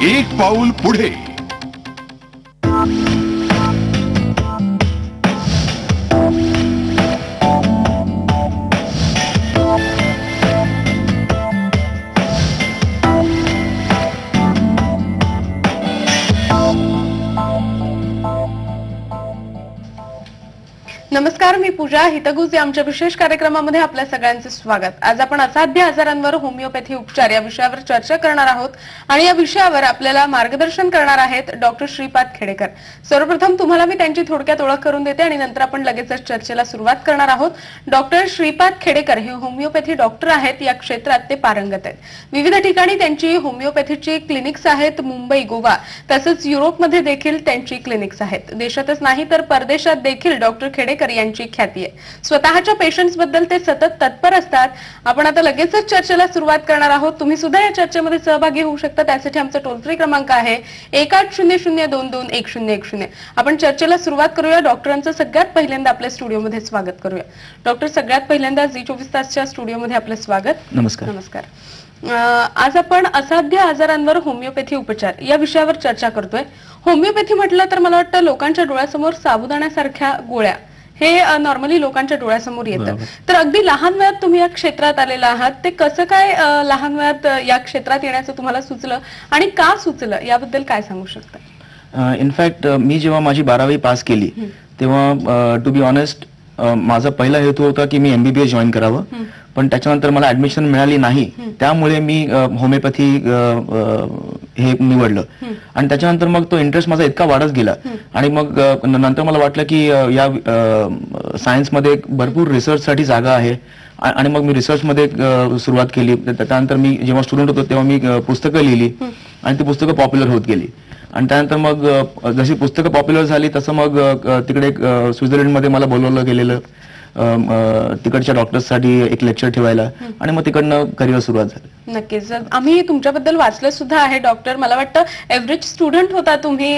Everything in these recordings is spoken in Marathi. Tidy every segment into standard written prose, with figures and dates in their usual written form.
एक पाऊल पुढे. नमस्कार, मी पूजा हितगुज या आमच्या विशेष कार्यक्रमामध्ये आपल्या सगळ्यांचे स्वागत. आज आपण असाध्य आजारांवर होमिओपॅथी उपचार या विषयावर चर्चा करणार आहोत आणि या विषयावर आपल्याला मार्गदर्शन करणार आहेत डॉक्टर श्रीपाद खेडेकर. सर्वप्रथम तुम्हाला मी त्यांची थोडक्यात ओळख करून देते आणि नंतर आपण लगेचच चर्चेला सुरुवात करणार आहोत. डॉक्टर श्रीपाद खेडेकर हे होमिओपॅथी डॉक्टर आहेत. या क्षेत्रात ते पारंगत आहेत. विविध ठिकाणी त्यांची होमिओपॅथीची क्लिनिक्स आहेत. मुंबई, गोवा तसंच युरोपमध्ये देखील त्यांची क्लिनिक्स आहेत. देशातच नाही तर परदेशात देखील डॉक्टर खेडेकर यांची ख्याती आहे. स्वतःच्या पेशंट्स बद्दल ते सतत तत्पर असतात. आपण आता लगेचच चर्चेला सुरुवात करणार आहोत. तुम्ही सुद्धा या चर्चेमध्ये सहभागी होऊ शकता. त्यासाठी आमचा टोल फ्री क्रमांक आहे 1800221010. आपण चर्चेला सुरुवात करूया. डॉक्टरांचं सगळ्यात पहिल्यांदा आपल्या स्टुडिओमध्ये स्वागत करूया. डॉक्टर, सगळ्यात पहिल्यांदा झी24 तासच्या स्टुडिओमध्ये आपलं स्वागत. नमस्कार. नमस्कार. आज आपण असाध्य आजारांवर होमिओपॅथी उपचार या विषयावर चर्चा करतोय. होमिओपॅथी म्हटलं तर मला वाटतं लोकांच्या डोळ्यासमोर साबुदाण्यासारख्या गोळ्या हे नॉर्मली लोकांच्या डोळ्यासमोर येतं. तर अगदी लहान वयात तुम्ही या क्षेत्रात आलेला आहात. ते कसं काय लहान वयात या क्षेत्रात येण्याचं तुम्हाला सुचलं आणि का सुचलं याबद्दल काय सांगू शकता? इनफॅक्ट मी जेव्हा माझी 12वी पास केली तेव्हा टू बी ऑनेस्ट माझा पहिला हेतू होता की मी MBBS जॉईन करावं. पण त्याच्यानंतर मला ऍडमिशन मिळाली नाही. त्यामुळे मी होमिओपॅथी हे निवडलं आणि त्याच्यानंतर मग तो इंटरेस्ट माझा इतका वाढत गेला आणि मग नंतर मला वाटलं की या सायन्समध्ये भरपूर रिसर्चसाठी जागा आहे आणि मग मी रिसर्चमध्ये सुरुवात केली. त्यानंतर मी जेव्हा स्टुडंट होतो तेव्हा मी पुस्तकं लिहिली आणि ती पुस्तकं पॉप्युलर होत गेली आणि त्यानंतर मग जशी पुस्तकं पॉप्युलर झाली तसं मग तिकडे स्वित्झर्लंडमध्ये मला बोलवलं गेलेलं तिकडच्या डॉक्टर्ससाठी एक लेक्चर ठेवायला आणि मग तिकडनं करिअर सुरुवात झाली. नक्कीच. आम्ही तुमच्याबद्दल वाचलं सुद्धा आहे डॉक्टर. मला वाटतं एव्हरेज स्टुडंट होता तुम्ही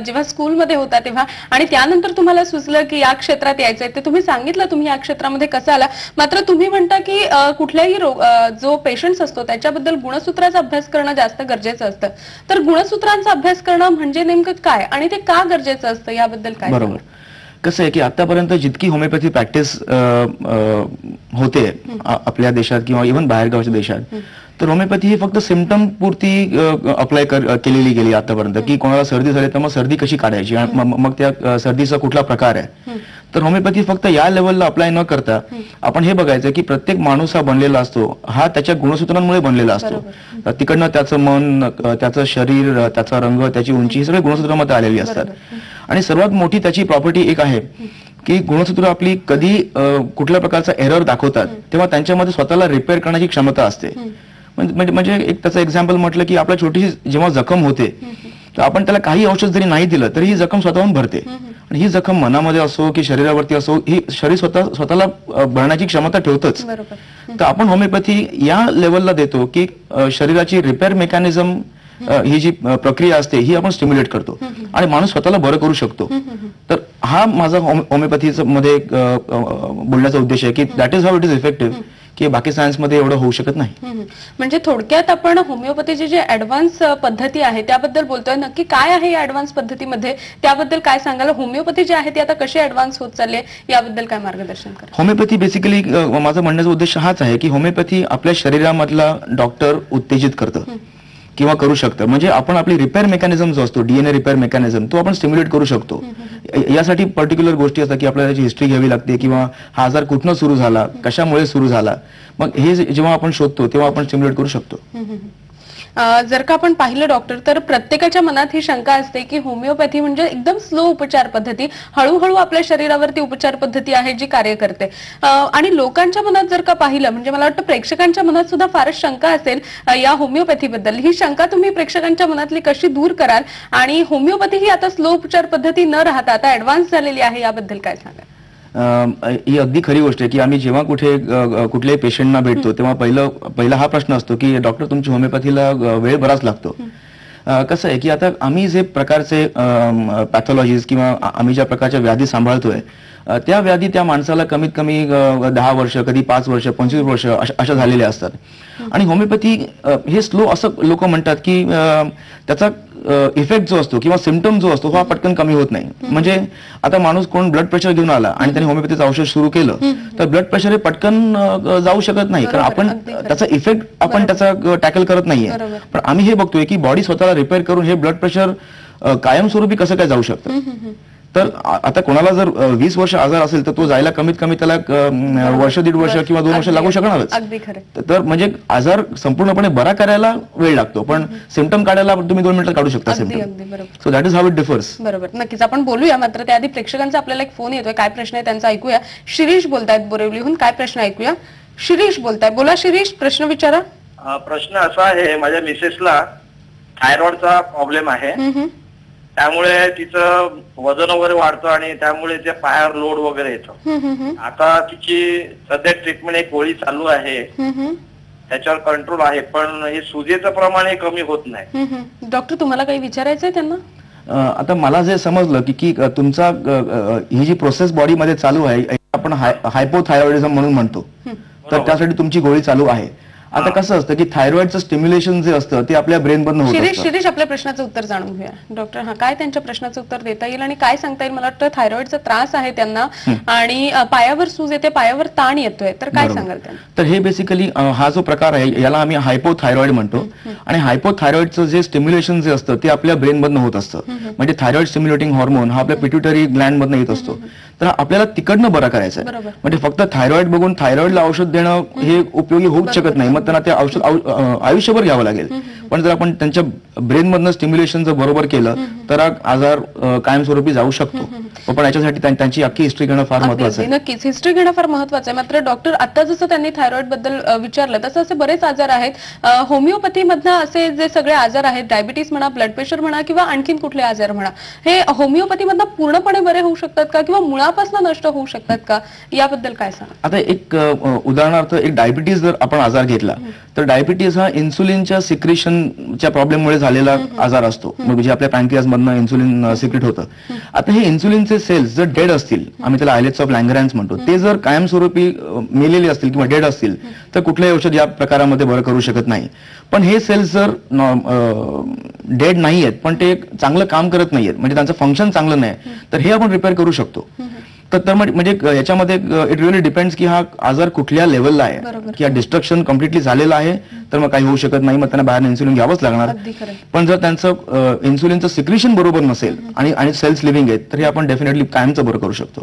जेव्हा स्कूलमध्ये होता तेव्हा आणि त्यानंतर तुम्हाला सुचलं की या क्षेत्रात यायचंय. ते तुम्ही सांगितलं तुम्ही या क्षेत्रामध्ये कसं आला. मात्र तुम्ही म्हणता की कुठल्याही जो पेशंट्स असतो त्याच्याबद्दल गुणसूत्राचा अभ्यास करणं जास्त गरजेचं असतं. तर गुणसूत्रांचा अभ्यास करणं म्हणजे नेमकं काय आणि ते का गरजेचं असतं याबद्दल काय? बरोबर. कसं आहे की आतापर्यंत जितकी होमिओपॅथी प्रॅक्टिस होते आपल्या देशात किंवा इव्हन बाहेरगावच्या देशात, तर होमिओपॅथी ही फक्त सिम्पटम पुरती अप्लाय केलेली गेली आतापर्यंत की कोणाला सर्दी झाली तर मग सर्दी कशी काढायची, मग त्या सर्दीचा कुठला प्रकार आहे. तर होमिओपॅथी फक्त या लेवलला अप्लाय न करता आपण हे बघायचं की प्रत्येक माणूस हा बनलेला असतो हा त्याच्या गुणसूत्रांमुळे बनलेला असतो. तिकडनं त्याचं मन, त्याचं शरीर, त्याचा रंग, त्याची उंची ही सगळी गुणसूत्रामध्ये आलेली असतात. आणि सर्वात मोठी त्याची प्रॉपर्टी एक आहे की गुणसूत्र आपली कधी कुठल्या प्रकारचा एरर दाखवतात तेव्हा त्यांच्यामध्ये स्वतःला रिपेअर करण्याची क्षमता असते. म्हणजे एक त्याचं एक्झाम्पल म्हटलं की आपल्या छोटीशी जेव्हा जखम होते तर आपण त्याला काही औषध जरी नाही दिलं तरी ही जखम स्वतःहून भरते. आणि ही जखम मनामध्ये असो की शरीरावरती असो ही शरीर स्वतःला भरण्याची क्षमता ठेवतच. तर आपण होमिओपॅथी या लेवलला देतो की शरीराची रिपेअर मेकॅनिझम ही जी प्रक्रिया असते ही आपण स्टिम्युलेट करतो आणि माणूस स्वतःला बरं करू शकतो. तर हा माझा होमिओपॅथीचा मध्ये बोलण्याचा उद्देश आहे की that is how it is effective, की बाकी सायन्समध्ये एवढं होऊ शकत नाही. म्हणजे थोडक्यात आपण होमिओपॅथीची जे ऍडव्हान्स पद्धती आहे त्याबद्दल बोलतोय. नक्की काय आहे या ऍडव्हान्स पद्धतीमध्ये त्याबद्दल काय सांगाल? होमिओपॅथी जी आहे ती आता कशी ऍडव्हान्स होत चालली आहे याबद्दल काय मार्गदर्शन करा? होमिओपॅथी बेसिकली माझा म्हणण्याचा उद्देश हाच आहे की होमिओपॅथी आपल्या शरीरामधला डॉक्टर उत्तेजित करतं किंवा करू शकतं. म्हणजे आपण आपली रिपेअर मेकॅनिझम जो असतो DNA रिपेअर मेकॅनिझम तो आपण स्टिम्युलेट करू शकतो. यासाठी पर्टिक्युलर गोष्टी असतात की आपल्याला त्याची हिस्ट्री घ्यावी लागते किंवा हा आजार कुठनं सुरू झाला, कशामुळे सुरू झाला, मग हे जेव्हा आपण शोधतो तेव्हा आपण स्टिम्युलेट करू शकतो. जर का आपण पाहिलं डॉक्टर तर प्रत्येकाच्या मनात ही शंका असते की होमिओपॅथी म्हणजे एकदम स्लो उपचार पद्धती, हळूहळू आपल्या शरीरावरती उपचार पद्धती आहे जी कार्य करते. आणि लोकांच्या मनात जर का पाहिलं म्हणजे मला वाटतं प्रेक्षकांच्या मनात सुद्धा फारच शंका असेल या होमिओपॅथी बद्दल. ही शंका तुम्ही प्रेक्षकांच्या मनातली कशी दूर कराल आणि होमिओपॅथी ही आता स्लो उपचार पद्धती न राहता आता ऍडव्हान्स झालेली आहे याबद्दल काय सांगाल? ही अगदी खरी गोष्ट आहे की आम्ही जेव्हा कुठल्याही पेशंटना भेटतो तेव्हा पहिला हा प्रश्न असतो की डॉक्टर तुमची होमिओपॅथीला वेळ बराच लागतो. कसं आहे की आता आम्ही जे प्रकारचे पॅथॉलॉजीज किंवा आम्ही ज्या प्रकारच्या व्याधी सांभाळतोय त्या व्याधी त्या माणसाला कमीत कमी 10 वर्ष, कधी 5 वर्ष, 25 वर्ष अशा झालेल्या असतात. आणि होमिओपॅथी हे स्लो असं लोक म्हणतात की त्याचा इफेक्ट जो असतो किंवा सिम्पटम जो असतो हा पटकन कमी होत नाही. म्हणजे आता माणूस कोण ब्लड प्रेशर घेऊन आला आणि त्याने होमिओपॅथीचं औषध सुरू केलं तर ब्लड प्रेशर हे पटकन जाऊ शकत नाही, कारण आपण त्याचा इफेक्ट आपण त्याचा टॅकल करत नाहीये. पण आम्ही हे बघतोय की बॉडी स्वतःला रिपेअर करून हे ब्लड प्रेशर कायमस्वरूपी कसं काय जाऊ शकतं. तर आता कोणाला जर 20 वर्ष आजार असेल तर तो जायला कमीत कमी त्याला वर्ष, 1.5 वर्ष किंवा 2 वर्ष लागू शकणारच. तर म्हणजे आजार संपूर्णपणे बरा करायला वेळ लागतो, पण सिम्पटम काढायला तुम्ही 2 मिनिटात काढू शकता symptom. So that is how it differs. बरोबर, नक्कीच आपण बोलूया. मात्र त्याआधी प्रेक्षकांचा आपल्याला एक फोन येतोय, काय प्रश्न आहे त्यांचा ऐकूया. शिरीष बोलतायत बोरिवलीहून, काय प्रश्न ऐकूया. शिरीष बोलताय, बोला शिरीष, प्रश्न विचारा. प्रश्न असा आहे, माझ्या मिसेसला थायरॉइडचा प्रॉब्लेम आहे. त्यामुळे तिचं वजन वगैरे वाढतं आणि त्यामुळे ते पायावर लोड वगैरे येतं. आता तिची सध्या ट्रीटमेंट एक गोळी चालू आहे, त्याच्यावर कंट्रोल आहे, पण हे सुजेचं प्रमाण हे कमी होत नाही. डॉक्टर तुम्हाला काही विचारायचंय त्यांना? आता मला जे समजलं की तुमचा ही जी प्रोसेस बॉडीमध्ये चालू आहे आपण हायपोथायरॉइडिझम म्हणून म्हणतो, तर त्यासाठी तुमची गोळी चालू आहे. आता कसं असतं की थायरॉइडचं स्टिम्युलेशन जे असतं ते आपल्या ब्रेन मधून होत असतं. शिरीष आपल्या प्रश्नाचं उत्तर जाणून घेऊया. डॉक्टर, काय त्यांच्या प्रश्नाचं उत्तर देता येईल आणि काय सांगता येईल? मला वाटतं थायरॉइडचा त्रास आहे त्यांना आणि पायावर सूज येते, पायावर ताण येतोय, तर काय सांगाल त्यांना? तर हे बेसिकली हा जो प्रकार आहे याला आम्ही हायपोथायरॉइड म्हणतो. आणि हायपोथायरॉइडचं जे स्टिम्युलेशन जे असतं ते आपल्या ब्रेन मधून होत असतं. म्हणजे थायरॉइड स्टिम्युलेटिंग हॉर्मोन हा आपल्या पिट्युटरी ग्लँड मधून येत असतो. तर आपल्याला तिकडनं बरं करायचं आहे. म्हणजे फक्त थायरॉइड बघून थायरॉइडला औषध देणं हे उपयोगी होऊच शकत नाही, मग त्यांना ते औषध आयुष्यभर घ्यावं लागेल. पण जर आपण त्यांच्या ब्रेन मधनं स्टिम्युलेशन जर बरोबर केलं तर आजार कायमस्वरूपी जाऊ शकतो. पण याच्यासाठी त्यांची अख्खी हिस्ट्री घेणं फार महत्वाचं आहे. नक्कीच हिस्ट्री घेणं फार महत्वाचं आहे. मात्र डॉक्टर, आता जसं त्यांनी थायरॉइड बद्दल विचारलं तसं असे बरेच आजार आहेत. होमिओपॅथी मधनं असे जे सगळे आजार आहेत, डायबिटीस म्हणा, ब्लड प्रेशर म्हणा किंवा आणखीन कुठले आजार म्हणा, हे होमिओपॅथी मधनं पूर्णपणे बरे होऊ शकतात का किंवा मुळापासून नष्ट होऊ शकतात का, याबद्दल काय सांगा? आता एक उदाहरणार्थ, एक डायबिटीस जर आपण आजार घेतला तर डायबिटीस हा इन्सुलिनच्या सिक्रेशनच्या प्रॉब्लेममुळे झालेला आजार असतो. म्हणजे आपल्या पॅनक्रियास मधनं इन्सुलिन सिक्रेट होतं. आता हे इन्सुलिनचे सेल्स जर डेड असतील, आम्ही त्याला आयलेट्स ऑफ लँगरहॅन्स म्हणतो, ते जर कायमस्वरूपी मेलेले असतील किंवा डेड असतील तर कुठल्याही औषध या प्रकारामध्ये बरं करू शकत नाही. पण हे सेल्स जर डेड नाही आहेत पण ते चांगलं काम करत नाहीयेत, म्हणजे त्यांचं फंक्शन चांगलं नाही, तर हे आपण रिपेअर करू शकतो. तर म्हणजे याच्यामध्ये इट रिअली डिपेंड्स की हा आजार कुठल्या लेवलला आहे, की हा डिस्ट्रक्शन कम्प्लिटली झालेला आहे तर मग काही होऊ शकत नाही, मग त्यांना बाहेर इन्सुलिन घ्यावंच लागणार. पण जर त्यांचं इन्सुलिनचं सिक्रेशन बरोबर नसेल आणि सेल्स लिव्हिंग आहेत तर हे आपण डेफिनेटली कायमचं बरं करू शकतो.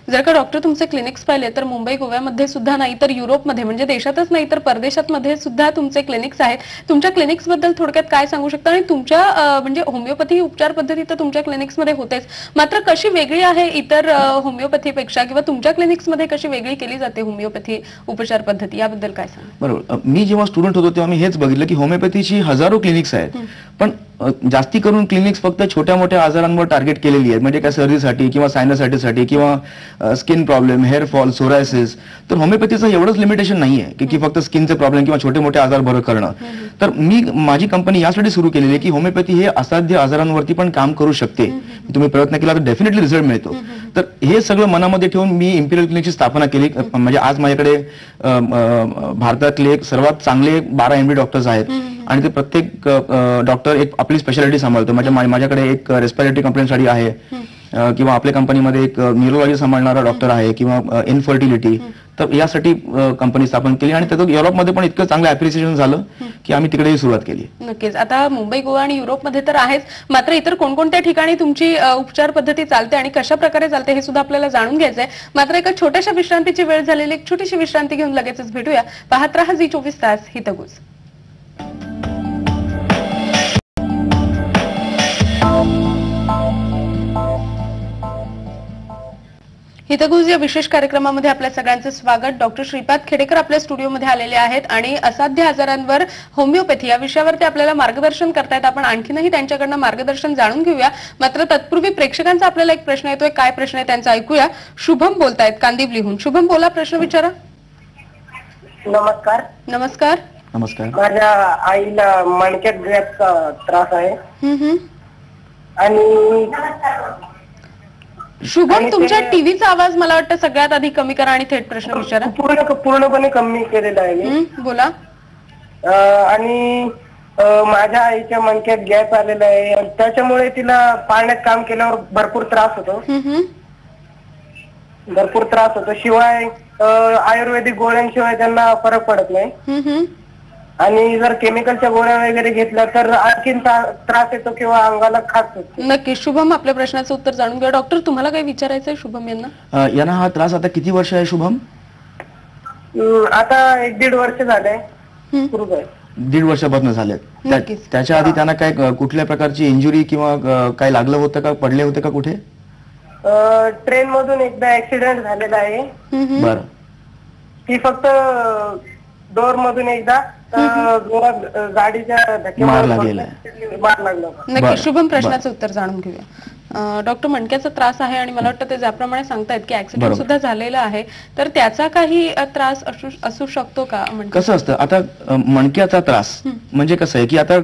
जर का डॉक्टर तुमचे क्लिनिक्स पाहिले तर मुंबई गोव्यामध्ये सुद्धा नाही तर युरोपमध्ये, म्हणजे देशातच नाही तर परदेशात मध्ये सुद्धा तुमचे क्लिनिक्स आहेत. तुमच्या क्लिनिक्स बद्दल थोडक्यात काय सांगू शकता? आणि तुमच्या म्हणजे होमिओपॅथी उपचार पद्धती तर तुमच्या क्लिनिक्स मध्ये होतेच, मात्र कशी वेगळी आहे इतर होमिओपॅथीपेक्षा किंवा तुमच्या क्लिनिक्स मध्ये कशी वेगळी केली जाते होमिओपॅथी उपचार पद्धती, याबद्दल काय सांगा? बरोबर, मी जेव्हा स्टुडंट होतो तेव्हा मी हेच बघितलं की होमिओपॅथीची हजारो क्लिनिक्स आहेत, पण जास्ती करून क्लिनिक्स फक्त छोट्या मोठ्या आजारांवर टार्गेट केलेली आहेत. म्हणजे काय सर्दीसाठी किंवा सायनसायटिससाठी किंवा skin problem, hair fall, psoriasis. तर होमिओपॅथीचं एवढंच लिमिटेशन नाहीये की फक्त स्किनचे प्रॉब्लेम किंवा छोटे मोठे आजार बरं करणं. तर माझी कंपनी यासाठी सुरू केलेली आहे की होमिओपॅथी हे असाध्य आजारांवरती पण काम करू शकते. तुम्ही प्रयत्न केला तर डेफिनेटली रिझल्ट मिळतो. तर हे सगळं मनामध्ये ठेवून मी इम्पिरियल क्लिनिकची स्थापना केली. म्हणजे आज माझ्याकडे भारतातले सर्वात चांगले 12 MD डॉक्टर्स आहेत आणि ते प्रत्येक डॉक्टर एक आपली स्पेशालिटी सांभाळतो. म्हणजे माझ्याकडे एक रेस्पिरेटरी कंप्लेंटसाठी आहे किंवा आपल्या कंपनीमध्ये एक न्यूरोलॉजी सांभाळणारा डॉक्टर आहे किंवा इनफर्टिलिटी. तर यासाठी कंपनी स्थापन केली आणि त्याचं युरोपमध्ये पण इतकं चांगलं ऍप्रिसिएशन झालं की आम्ही तिकडेही सुरुवात केली. नक्कीच. आता मुंबई, गोवा आणि युरोपमध्ये तर आहेच, मात्र इतर कोणकोणत्या ठिकाणी तुमची उपचार पद्धती चालते आणि कशा प्रकारे चालते हे सुद्धा आपल्याला जाणून घ्यायचंय. मात्र एका छोट्याशा विश्रांतीची वेळ झालेली, एक छोटीशी विश्रांती घेऊन लगेचच भेटूया. पाहत रहा झी24 तास, हितगुज. हितगुज या विशेष कार्यक्रमामध्ये आपल्या सगळ्यांचे स्वागत. डॉक्टर श्रीपाद खेडेकर आपल्या स्टुडिओमध्ये आलेले आहेत आणि असाध्य आजारांवर होमिओपॅथी या विषयावर ते आपल्याला मार्गदर्शन करतायत. आपण आणखीनही त्यांच्याकडनं मार्गदर्शन जाणून घेऊया. मात्र तत्पूर्वी प्रेक्षकांचा आपल्याला एक प्रश्न येतोय, काय प्रश्न आहे त्यांचा ऐकूया. शुभम बोलतायत कांदिवलीहून. शुभम, बोला, प्रश्न विचारा. नमस्कार. नमस्कार. नमस्कार. माझ्या आईला मणक्यात गॅसचा त्रास आहे आणि शुभम, तुमच्या टीव्हीचा आवाज मला वाटतं सगळ्यात आधी कमी करा आणि थेट प्रश्न विचारा. पूर्णपणे कमी केलेला आहे मी. बोला. आणि माझ्या आईच्या मणक्यात गॅप आलेला आहे, त्याच्यामुळे तिला पाळण्यात काम केल्यावर भरपूर त्रास होतो. शिवाय आयुर्वेदिक गोळ्यांशिवाय त्यांना फरक पडत नाही. आणि जर केमिकलच्या गोळ्या वगैरे घेतल्या तर आणखीन त्रास येतो किंवा अंगाला खास होतो. नक्की शुभम, आपल्या प्रश्नाचं उत्तर जाणून घ्या. डॉक्टर, तुम्हाला काही विचारायचंय शुभम यांना? यांना हा त्रास आता किती वर्ष आहे शुभम? आता 1-1.5 वर्ष झालंय. सुरू आहे. 1.5 वर्षापासून झालेत. त्याच्या आधी त्यांना काय कुठल्या प्रकारची इंजुरी किंवा काय लागलं होतं का, पडले होते का कुठे? ट्रेन मधून एकदा ऍक्सिडेंट झालेला आहे. बरं. ती फक्त डोर मधून एकदा गाडीच्या मार लागलेला. नक्की शुभम, प्रश्नाचं उत्तर जाणून घेऊया. डॉक्टर, मणक्याचा त्रास आहे आणि मला वाटतं ते ज्याप्रमाणे सांगतायत की ऍक्सिडेंट सुद्धा झालेला आहे, तर त्याचा काही त्रास असू शकतो का? कसं असतं आता मणक्याचा त्रास म्हणजे कसं आहे की आता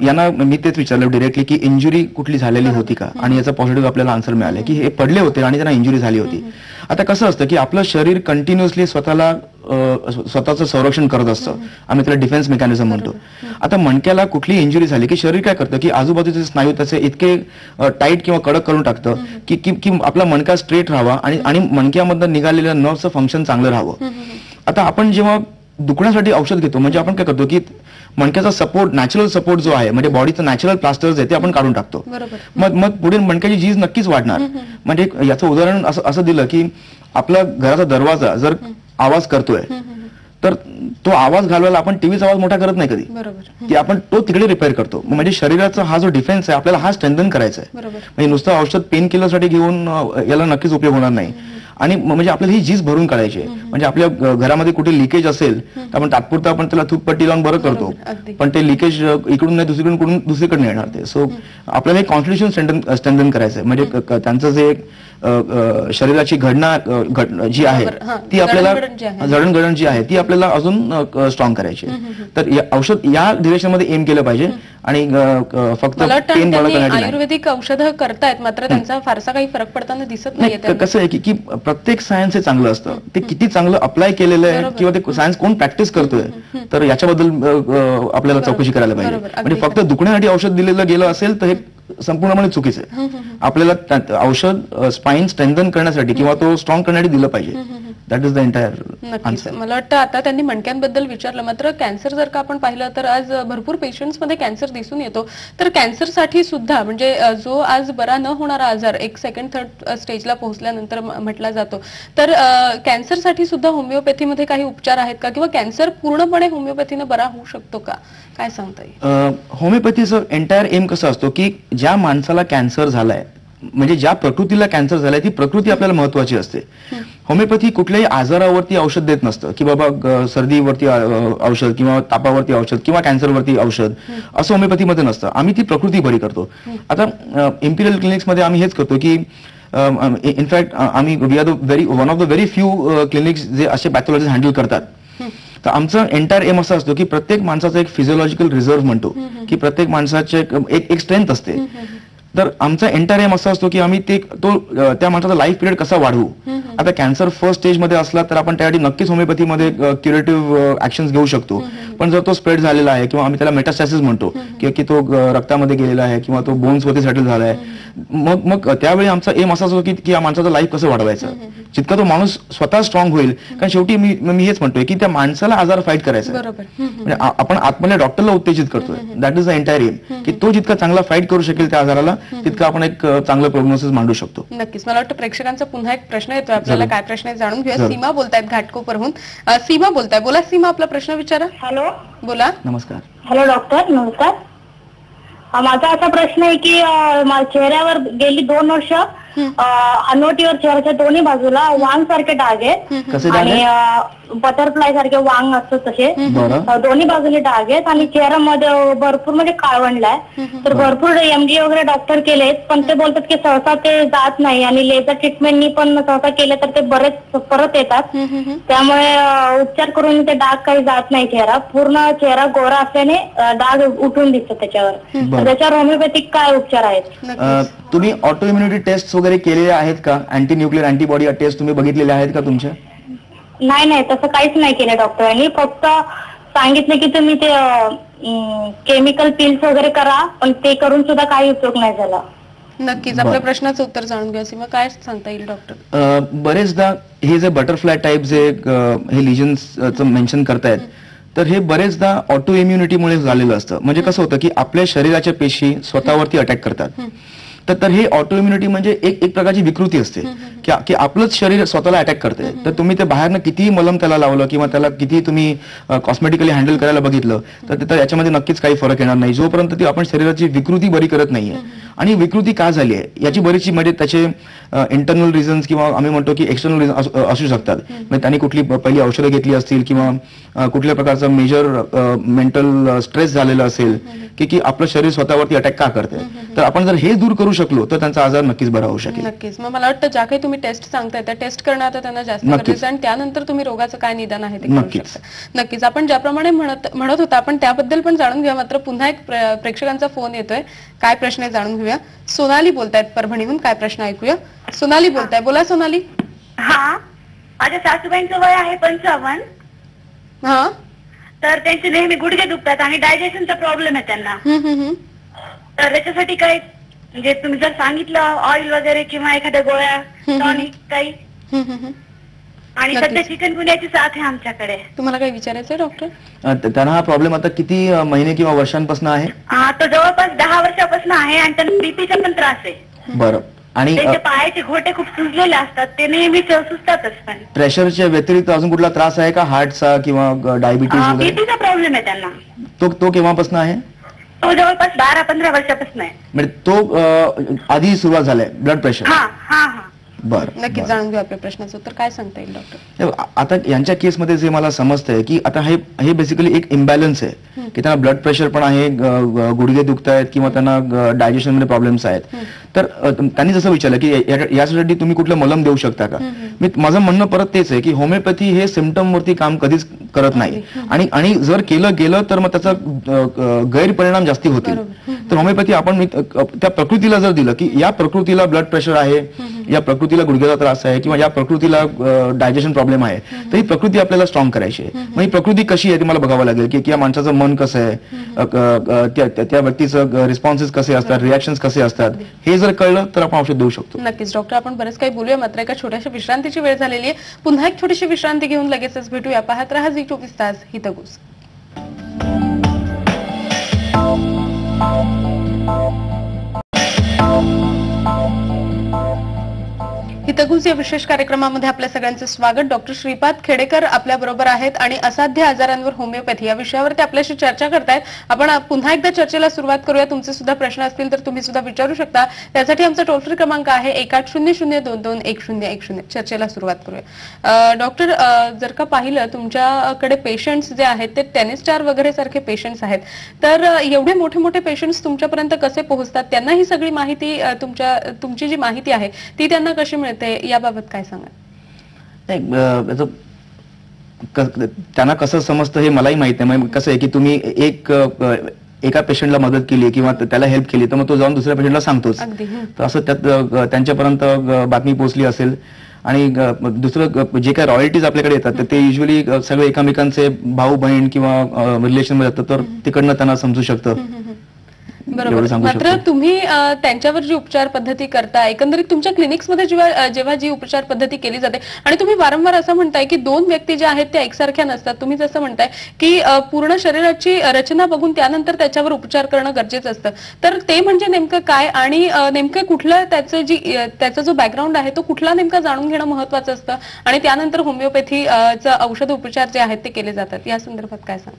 यांना मी तेच विचारलं डिरेक्टली की इंजुरी कुठली झालेली होती का, आणि याचा पॉझिटिव्ह आपल्याला आन्सर मिळाले की हे पडले होते आणि त्यांना इंजुरी झाली होती. आता कसं असतं की आपलं शरीर कंटिन्युअसली स्वतःचं संरक्षण करत असतं, आम्ही त्याला डिफेन्स मेकॅनिझम म्हणतो. आता मणक्याला कुठली इंजुरी झाली की शरीर काय करतं की आजूबाजूचे स्नायू त्याचे इतके टाईट किंवा कडक करून टाकतं की आपला मणका स्ट्रेट राहावा आणि मणक्यामधनं निघालेलं नर्वचं फंक्शन चांगलं राहावं. आता आपण जेव्हा दुखण्यासाठी औषध घेतो म्हणजे आपण काय करतो की मणक्याचा सपोर्ट, नॅचरल सपोर्ट जो आहे म्हणजे बॉडीचं नॅचरल प्लास्टर्स आहे ते आपण काढून टाकतो. मग पुढे मणक्याची झीज नक्कीच वाढणार. म्हणजे याचं उदाहरण असं दिलं की आपला घराचा दरवाजा जर आवाज करतोय तर तो आवाज घालवायला आपण टीव्हीचा आवाज मोठा करत नाही कधी, की आपण तो तिकडे रिपेअर करतो. म्हणजे शरीराचा हा जो डिफेन्स आहे आपल्याला हा स्ट्रेंथन करायचा आहे. म्हणजे नुसतं औषध पेन किलरसाठी घेऊन याला नक्कीच उपयोग होणार नाही. आणि म्हणजे आपल्याला ही झीज भरून काढायची आहे. म्हणजे आपल्या घरामध्ये कुठे लिकेज असेल तर आपण तात्पुरतं आपण त्याला थूकपट्टी लावून बरं करतो, पण ते लिकेज इकडून नाही दुसरीकडून दुसरीकडे येणार ते. सो आपल्याला हे कॉन्स्टिट्यूशन स्ट्रेंथन करायचं आहे. म्हणजे त्यांचं जे शरीराची घडणा जी आहे ती आपल्याला जडणघडण जी आहे ती आपल्याला अजून स्ट्रॉंग करायची आहे. तर औषध या डिरेक्शन मध्ये एम केलं पाहिजे आणि फक्त पेन बळा करण्याची आयुर्वेदिक औषधं करतायत मात्र त्यांचा फारसा काही फरक पडताना दिसत नाही. कसं आहे की प्रत्येक सायन्स हे चांगलं असतं, ते किती चांगलं अप्लाय केलेलं आहे किंवा ते सायन्स कोण प्रॅक्टिस करतोय तर याच्याबद्दल आपल्याला चौकशी करायला पाहिजे. म्हणजे फक्त दुखण्यासाठी औषध दिलेलं गेलं असेल तर हे संपूर्णपणे चुकीचं आहे. आपल्याला औषध स्पाइन स्ट्रेंथन करण्यासाठी किंवा तो स्ट्रॉंग करण्यासाठी दिलं पाहिजे. That is the entire answer. मला वाटतं आता त्यांनी मणक्यांबद्दल विचारलं, मात्र कॅन्सर जर का आपण पाहिलं तर आज भरपूर पेशंट्स मध्ये कॅन्सर दिसून येतो. तर कॅन्सरसाठी सुद्धा म्हणजे जो आज बरा न होणारा आजार 1, 2, 3 स्टेजला पोहोचल्यानंतर म्हटला जातो, तर कॅन्सरसाठी सुद्धा होमिओपॅथीमध्ये काही उपचार आहेत का, किंवा कॅन्सर पूर्णपणे होमिओपॅथीने बरा होऊ शकतो का, काय सांगता येईल? होमिओपॅथीचं एंटायर एम कसं असतो की ज्या माणसाला कॅन्सर झालाय म्हणजे ज्या प्रकृतीला कॅन्सर झालाय ती प्रकृती आपल्याला महत्वाची असते. होमिओपॅथी कुठल्याही आजारावरती औषध देत नसतं की बाबा सर्दीवरती औषध किंवा तापावरती औषध किंवा कॅन्सरवरती औषध, असं होमिओपॅथीमध्ये नसतं. आम्ही ती प्रकृती बरी करतो. आता इम्पिरियल क्लिनिक्समध्ये आम्ही हेच करतो की इनफॅक्ट आम्ही we are one of the very few clinics जे असे पॅथॉलॉजी हँडल करतात. तर आमचं एंटायर एम असा असतो की प्रत्येक माणसाचा एक फिजिओलॉजिकल रिझर्व्ह म्हणतो की प्रत्येक माणसाचे एक स्ट्रेंथ असते. तर आमचा एंटायर एम असा असतो की आम्ही त्या माणसाचा लाईफ पिरियड कसा वाढवू. आता कॅन्सर फर्स्ट स्टेज मध्ये असला तर आपण त्यासाठी नक्कीच होमिओपॅथीमध्ये क्युरेटिव्ह ऍक्शन्स घेऊ शकतो. पण जर तो स्प्रेड झालेला आहे किंवा आम्ही त्याला मेटास्टॅसिस म्हणतो की तो रक्तामध्ये गेलेला आहे किंवा तो बोन्स वरती सेटल झाला आहे, मग त्यावेळी आमचा एम असा असतो की या माणसाचा लाईफ कसं वाढवायचं, जितका तो माणूस स्वतः स्ट्रॉंग होईल. कारण शेवटी मी हेच म्हणतोय की त्या माणसाला आजार फाईट करायचा आहे. म्हणजे आपण आतमध्ये डॉक्टरला उत्तेजित करतोय. That is the entire aim की तो जितका चांगला फाईट करू शकेल त्या आजाराला तितकं आपण एक चांगलं प्रोग्नोसिस मांडू शकतो. नक्कीच. मला वाटतं प्रेक्षकांचा पुन्हा एक प्रश्न येतोय आपल्याला. काय प्रश्न आहे जाणून घेऊया. सीमा बोलतायत घाटकोपरहून. सीमा बोलताय, बोला सीमा, आपला प्रश्न विचारा. हॅलो, बोला. नमस्कार. हॅलो डॉक्टर, नमस्कार. माझा असा प्रश्न आहे की माझ्या चेहऱ्यावर गेली 2 वर्ष हनवटीवर चेहऱ्याच्या दोन्ही बाजूला वांग सारखे डाग आहेत. कसे डाग आणि बटरफ्लाय सारखे वांग असतात तसे बरं. दोन्ही बाजूने डाग आहेत आणि चेहऱ्यामध्ये भरपूर म्हणजे काळवंडलाय. तर भरपूर एमडी वगैरे डॉक्टर केलेत, पण ते बोलतात की सहसा ते जात नाही आणि लेझर ट्रीटमेंटनी पण सहसा केले तर ते बरेच परत येतात. त्यामुळे उपचार करून ते डाग काही जात नाही. चेहरा पूर्ण चेहरा गोरा असल्याने डाग उठून दिसतात त्याच्यावर. तर त्याच्यावर होमिओपॅथिक काय उपचार आहेत? तुम्ही ऑटो इम्युनिटी टेस्ट वगैरे केलेले आहेत का? अँटी न्यूक्लिअर अँटीबॉडी टेस्ट तुम्ही बघितलेले आहेत का तुमच्या? नाही, तसं काहीच नाही केलं डॉक्टरांनी. फक्त सांगितलं की तुम्ही ते केमिकल पिल्स वगैरे करा, पण ते करून सुद्धा काही उपयोग नाही झाला. नक्कीच आपल्या प्रश्नाचं उत्तर जाणून घ्या सीमा, काय सांगता येईल डॉक्टर? बरेचदा हे जे बटरफ्लाय टाईप जे हे लिजन्स मेन्शन करतायत, तर हे बरेचदा ऑटो इम्युनिटीमुळे झालेलं असतं. म्हणजे कसं होतं की आपल्या शरीराच्या पेशी स्वतःवरती अटॅक करतात. तर हे ऑटो इम्युनिटी म्हणजे एक प्रकारची विकृती असते की आपलंच शरीर स्वतःला अटॅक करते. तर तुम्ही ते बाहेरनं कितीही मलम त्याला लावलं किंवा त्याला किती तुम्ही कॉस्मेटिकली हँडल करायला बघितलं तर याच्यामध्ये नक्कीच काही फरक येणार नाही जोपर्यंत ती आपण शरीराची विकृती बरी करत नाहीये. आणि विकृती का झाली आहे याची बरीचशी म्हणजे त्याचे इंटरनल रिझन्स किंवा आम्ही म्हणतो की एक्सटर्नल रिझन असू शकतात. म्हणजे त्यांनी कुठली पहिली औषधं घेतली असतील किंवा कुठल्या प्रकारचं मेजर मेंटल स्ट्रेस झालेला असेल की आपलं शरीर स्वतःवरती अटॅक का करते. तर आपण जर हे दूर करू शकलो तर त्यांचा आजार नक्कीच बरा होऊ शकेल. नक्कीच. मग मला वाटतं ज्या काही तुम्ही टेस्ट सांगताय त्या टेस्ट करणं आता त्यांना जास्त गरजेचं आणि त्यानंतर तुम्ही रोगाचं काय निदान आहे ते करू शकता. नक्कीच. आपण ज्याप्रमाणे म्हणत होता आपण त्याबद्दल पण जाणून घेऊया. मात्र पुन्हा एक प्रेक्षकांचा फोन येतोय. काय प्रश्न आहे जाणून घेऊया. सोनाली बोलतायत परभणीहून. काय प्रश्न ऐकूया. सोनाली बोलताय, बोला सोनाली. हा, माझ्या सासूबाईंचं वय आहे 55. हा, तर त्यांचे नेहमी गुडघे दुखतात आणि डायजेशनचा प्रॉब्लेम आहे त्यांना. तर त्याच्यासाठी काही म्हणजे तुम्ही जर सांगितलं ऑइल वगैरे किंवा एखाद्या गोळ्या टॉनिक काही. आणि सध्या चिकनगुन्याची साथ आहे आमच्याकडे. तुम्हाला काही विचारायचंय डॉक्टर? त्यांना हा प्रॉब्लेम आता किती महिने किंवा वर्षांपासून आहे? तो जवळपास 10 वर्षापासून आहे आणि त्यांना बीपीचा पण त्रास आहे. बरं. आणि त्यांचे पायाचे घोटे खूप सुजलेले असतात, ते नेहमी सुजतातच. पण प्रेशरच्या व्यतिरिक्त अजून कुठला त्रास आहे का? हार्टचा किंवा डायबिटीज वगैरे? बीपीचा प्रॉब्लेम आहे त्यांना. तो केव्हापासून आहे? तो जवळपास 12-15 वर्षापासून आहे. म्हणजे तो आधी सुरुवात झालाय ब्लड प्रेशर? हा हा हा. बरं. नक्कीच जाणून घेऊ आपल्या प्रश्नाचं उत्तर. काय सांगता येईल डॉक्टर? आता यांच्या केसमध्ये जे मला समजतंय की आता हे बेसिकली एक इम्बॅलन्स आहे की त्यांना ब्लड प्रेशर पण आहे, गुडघे दुखत आहेत किंवा त्यांना डायजेशन मध्ये प्रॉब्लेम्स आहेत. तर त्यांनी जसं विचारलं की यासाठी तुम्ही कुठलं मलम देऊ शकता का? माझं म्हणणं परत तेच आहे की होमिओपॅथी हे सिम्पटम वरती काम कधीच करत नाही आणि जर गेलं तर मग त्याचा गैरपरिणाम जास्ती होतील. तर होमिओपॅथी आपण त्या प्रकृतीला जर दिलं की या प्रकृतीला ब्लड प्रेशर आहे, या प्रकृतीला गुडघ्याचा त्रास आहे किंवा या प्रकृतीला डायजेशन प्रॉब्लेम आहे, तर ही प्रकृती आपल्याला स्ट्रॉंग करायची आहे. मग ही प्रकृती कशी आहे ते मला बघावं लागेल की या माणसाचं मन कसं आहे, त्या व्यक्तीचं रिस्पॉन्सेस कसे असतात, रिॲक्शन्स कसे असतात, हे जर कळलं तर आपण औषध देऊ शकतो. नक्कीच डॉक्टर, आपण बरेच काही बोलूया. मात्र एका छोट्याशा विश्रांतीची वेळ झालेली आहे. पुन्हा एक छोटीशी विश्रांती घेऊन लगेचच भेटूया. पाहत रहा झी24 तास हितगुज. हितगुज या विशेष कार्यक्रमामध्ये आपल्या सगळ्यांचं स्वागत. डॉक्टर श्रीपाद खेडेकर आपल्या बरोबर आहेत आणि असाध्य आजारांवर होमिओपॅथी या विषयावर ते आपल्याशी चर्चा करतायत. आपण पुन्हा एकदा चर्चेला सुरुवात करूया. तुमचे सुद्धा प्रश्न असतील तर तुम्ही सुद्धा विचारू शकता. त्यासाठी आमचा टोल फ्री क्रमांक आहे 1800-22-1010. चर्चेला सुरुवात करूया. डॉक्टर, जर का पाहिलं तुमच्याकडे पेशंट्स जे आहेत ते टेनिस स्टार वगैरे सारखे पेशंट्स आहेत, तर एवढे मोठे मोठे पेशंट्स तुमच्यापर्यंत कसे पोहोचतात? त्यांना ही सगळी माहिती तुमची जी माहिती आहे ती त्यांना कशी मिळते, याबाबत काय सांगा? त्यांना कसं समजतं हे मलाही माहित नाही. कसं आहे की तुम्ही एका पेशंटला मदत केली किंवा त्याला हेल्प केली तर मग तो जाऊन दुसऱ्या पेशंटला सांगतोच. तर असं त्यात त्यांच्यापर्यंत बातमी पोहोचली असेल. आणि दुसरं जे काही रॉयल्टीज आपल्याकडे येतात ते युजली सगळे एकमेकांचे भाऊ बहीण किंवा रिलेशन मध्ये असतात, तर तिकडनं त्यांना समजू शकतं. बरोबर. मात्र तुम्ही त्यांच्यावर जी उपचार पद्धती करता, एकंदरीत तुमच्या क्लिनिक्समध्ये जेव्हा जी उपचार पद्धती केली जाते, आणि तुम्ही वारंवार असं म्हणताय की दोन व्यक्ती ज्या आहेत त्या एकसारख्या नसतात. तुम्ही जसं म्हणताय की पूर्ण शरीराची रचना बघून त्यानंतर त्याच्यावर उपचार करणं गरजेचं असतं. तर ते म्हणजे नेमकं काय आणि नेमकं कुठलं त्याचा जो बॅकग्राऊंड आहे तो कुठला नेमका जाणून घेणं महत्वाचं असतं आणि त्यानंतर होमिओपॅथीचं औषध उपचार जे आहेत ते केले जातात, या संदर्भात काय सांग?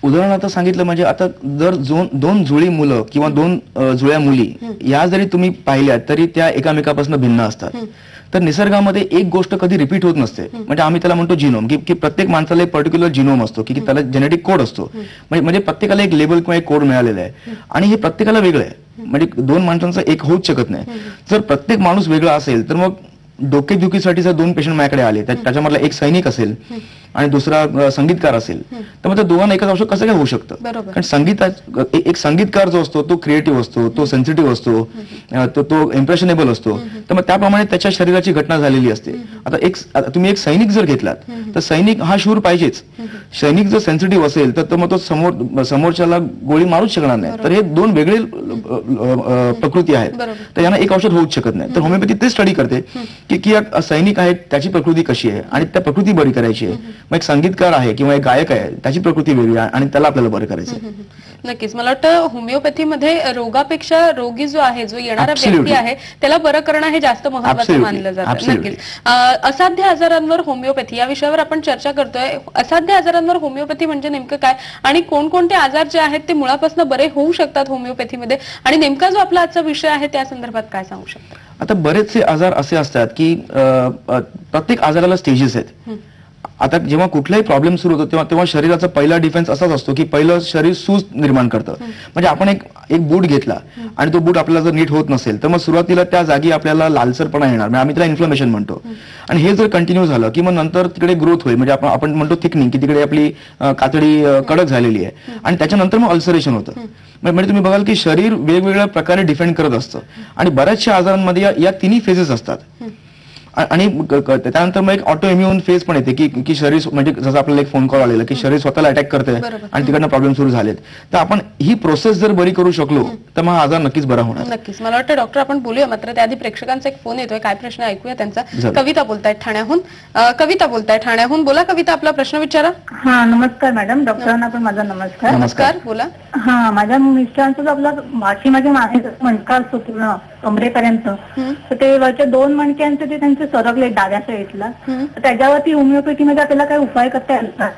उदाहरणार्थ सांगितलं म्हणजे आता जर दोन जुळी मुलं किंवा दोन जुळ्या मुली या जरी तुम्ही पाहिल्या तरी त्या एकामेकापासून भिन्न असतात. तर निसर्गामध्ये एक गोष्ट कधी रिपीट होत नसते. म्हणजे आम्ही त्याला म्हणतो जिनोम, की प्रत्येक माणसाला एक पर्टिक्युलर जिनोम असतो, की त्याला जेनेटिक कोड असतो. म्हणजे प्रत्येकाला एक लेबल किंवा एक कोड मिळालेला आहे आणि हे प्रत्येकाला वेगळं आहे. म्हणजे दोन माणसांचं एक होऊच शकत नाही. जर प्रत्येक माणूस वेगळा असेल तर मग डोकेदुखीसाठी जर 2 पेशंट माझ्याकडे आले, त्याच्यामधला एक सैनिक असेल आणि दुसरा संगीतकार असेल, तर मग त्या दोघांना एकच औषध कसं काय होऊ शकतं? कारण एक संगीतकार जो असतो तो क्रिएटिव्ह असतो, तो सेन्सिटिव्ह असतो, तो इम्प्रेशनेबल असतो. तर मग त्याप्रमाणे त्याच्या शरीराची घटना झालेली असते. आता तुम्ही एक सैनिक जर घेतलात तर सैनिक हा शूर पाहिजेच. सैनिक जर सेन्सिटिव्ह असेल तर मग तो समोरच्याला गोळी मारूच शकणार नाही. तर हे 2 वेगळे प्रकृती आहेत. तर यांना एक औषध होऊच शकत नाही. तर होमिओपॅथी ते स्टडी करते की सैनिक आहे त्याची प्रकृती कशी आहे आणि त्या प्रकृती बरी करायची आहे. मग एक संगीतकार आहे किंवा एक गायक आहे त्याची प्रकृती वेगळी आहे आणि त्याला आपल्याला बरं करायचं आहे. नक्कीच. मला वाटतं होमिओपॅथीमध्ये रोगापेक्षा रोगी जो आहे, जो येणारा व्यक्ती आहे त्याला बरं करणं हे जास्त महत्त्वाचं मानलं जातं. नक्कीच. असाध्य आजारांवर होमिओपॅथी या विषयावर आपण चर्चा करतोय. असाध्य आजारांवर होमिओपॅथी म्हणजे नेमकं काय आणि कोणकोणते आजार जे आहेत ते मुळापासून बरे होऊ शकतात होमिओपॅथीमध्ये, आणि नेमका जो आपला आजचा विषय आहे त्या संदर्भात काय सांगू शकता? आता बरेचसे आजार असे असतात की प्रत्येक आजाराला स्टेजेस आहेत. आता जेव्हा कुठलाही प्रॉब्लेम सुरू होतो तेव्हा शरीराचा पहिला डिफेन्स असाच असतो की पहिलं शरीर सूज निर्माण करतं. म्हणजे आपण एक बूट घेतला आणि तो बूट आपल्याला जर नीट होत नसेल तर मग सुरुवातीला त्या जागी आपल्याला लालसरपणा येणार, म्हणजे आम्ही त्याला इन्फ्लमेशन म्हणतो. आणि हे जर कंटिन्यू झालं की मग नंतर तिकडे ग्रोथ होईल, म्हणजे आपण म्हणतो थिकनिंग, की तिकडे आपली कातडी कडक झालेली आहे आणि त्याच्यानंतर मग अल्सरेशन होतं. म्हणजे तुम्ही बघाल की शरीर वेगवेगळ्या प्रकारे डिफेंड करत असतं आणि बऱ्याचशा आजारांमध्ये या तिन्ही फेजेस असतात. आणि त्यानंतर मग एक ऑटो इम्युन फेज पण येते की शरीर, म्हणजे जसं आपल्याला एक फोन कॉल आलेला की शरीर स्वतःला अटॅक करतंय आणि तिकडनं प्रॉब्लेम सुरू झालेत. तर आपण ही प्रोसेस जर बरी करू शकलो तर मग हा आजार नक्कीच बरा होणार. नक्कीच. मला वाटतं डॉक्टर आपण बोलूया, मात्र त्याआधी प्रेक्षकांचा एक फोन येतोय. काय प्रश्न ऐकूया त्यांचा. कविता बोलतायत ठाण्याहून. बोला कविता, आपला प्रश्न विचारा. हा, नमस्कार मॅडम. डॉक्टरांना पण माझा नमस्कार. नमस्कार, बोला. हा, माझ्या मिस्टरांचं आपला माझ्या मागे मणका असतो पूर्ण कमरेपर्यंत, तर ते वरच्या 2 मणक्यांचे ते त्यांचे सरकले डाव्या साईडला, त्याच्यावरती होमिओपॅथीमध्ये आपल्याला काय उपाय करता येईल का?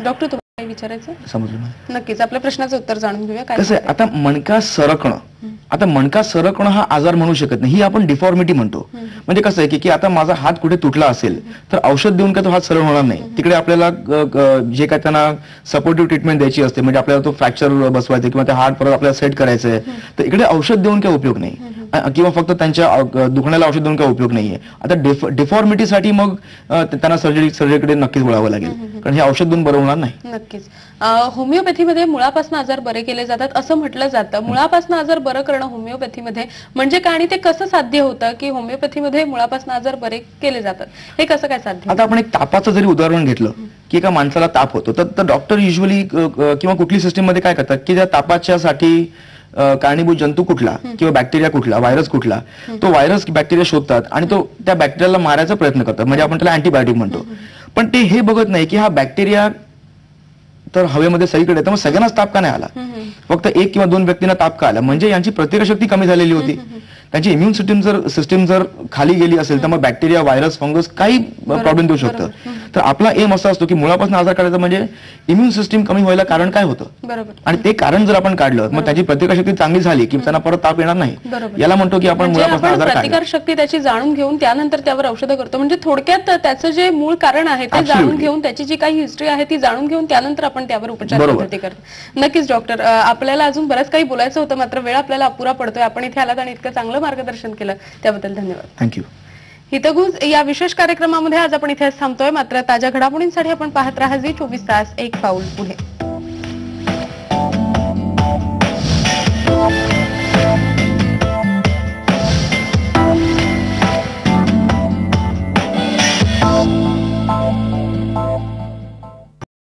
डॉक्टर तुम्हाला काय विचारायचं? समजलं. नक्कीच, आपल्या प्रश्नाचं उत्तर जाणून घेऊया. कसं आहे, आता मणका सरकणं, आता मणका सरकणं हा आजार म्हणू शकत नाही, ही आपण डिफॉर्मिटी म्हणतो. म्हणजे कसं आहे की आता माझा हात कुठे तुटला असेल तर औषध देऊन काय तो हात सरळ होणार नाही. तिकडे आपल्याला जे काय त्यांना सपोर्टिव्ह ट्रीटमेंट द्यायची असते, म्हणजे आपल्याला तो फ्रॅक्चर बसवायचा किंवा ते हात परत आपल्याला सेट करायचं आहे, तर इकडे औषध देऊन काय उपयोग नाही किंवा फक्त त्यांच्या दुखण्याला औषध देऊन काय उपयोग नाहीये. आता डिफॉर्मिटीसाठी मग त्यांना सर्जरीकडे नक्कीच वळावं लागेल, कारण हे औषध देऊन बरं होणार नाही. नक्कीच. होमिओपॅथीमध्ये मुळापासून आजार बरे केले जातात असं म्हटलं जातं. मुळापासून आजार बरं करणं होमिओपॅथीमध्ये म्हणजे काय आणि ते कसं साध्य होतं की होमिओपॅथीमध्ये मुळापासून आजार बरे केले जातात, हे कसं काय साध्य? आता आपण एक तापाचं जरी उदाहरण घेतलं की एका माणसाला ताप होतो तर डॉक्टर युजली किंवा कुठली सिस्टीम मध्ये काय करतात की त्या तापाच्यासाठी कारणीभूत जंतू कुठला किंवा बॅक्टेरिया कुठला, व्हायरस कुठला, तो व्हायरस बॅक्टेरिया शोधतात आणि तो त्या बॅक्टेरियाला मारायचा प्रयत्न करतात, म्हणजे आपण त्याला अँटीबायोटिक म्हणतो. पण ते हे बघत नाही की हा बॅक्टेरिया तर हवेमध्ये सगळीकडे येतं, मग सगळ्यांनाच ताप का नाही आला, फक्त 1 किंवा 2 व्यक्तींना ताप का आला, म्हणजे यांची प्रतिकारशक्ती कमी झालेली होती. त्यांची इम्युन सिस्टीम जर खाली गेली असेल तर मग बॅक्टेरिया, व्हायरस, फंगस काही प्रॉब्लेम देऊ शकतं. तर आपला एम असा असतो की मुळापासून आजार काढायचा, म्हणजे इम्युन सिस्टीम कमी व्हायला कारण काय होतं आणि ते कारण जर आपण काढलं मग त्याची प्रतिकारशक्ती चांगली झाली की त्यांना परत ताप येणार नाही. याला म्हणतो की आपण मुळापासून आजार काढला. प्रतिकारशक्ती त्याची जाणून घेऊन त्यानंतर त्यावर औषधं करतो, म्हणजे थोडक्यात त्याचं जे मूळ कारण आहे ते जाणून घेऊन, त्याची जी काही हिस्ट्री आहे ती जाणून घेऊन त्यानंतर आपण त्यावर उपचार पद्धती करतो. नक्कीच डॉक्टर, आपल्याला अजून बरंच काही बोलायचं होतं, मात्र वेळ आपल्याला अपुरा पडतोय. आपण इथे आलात आणि इतकं चांगलं मार्गदर्शन केलं त्याबद्दल धन्यवाद. थँक्यू. हितगुज या विशेष कार्यक्रमामध्ये आज आपण इथेच थांबतोय, मात्र ताज्या घडामोडींसाठी आपण पाहत राहा झी 24 तास, एक पाऊल पुढे.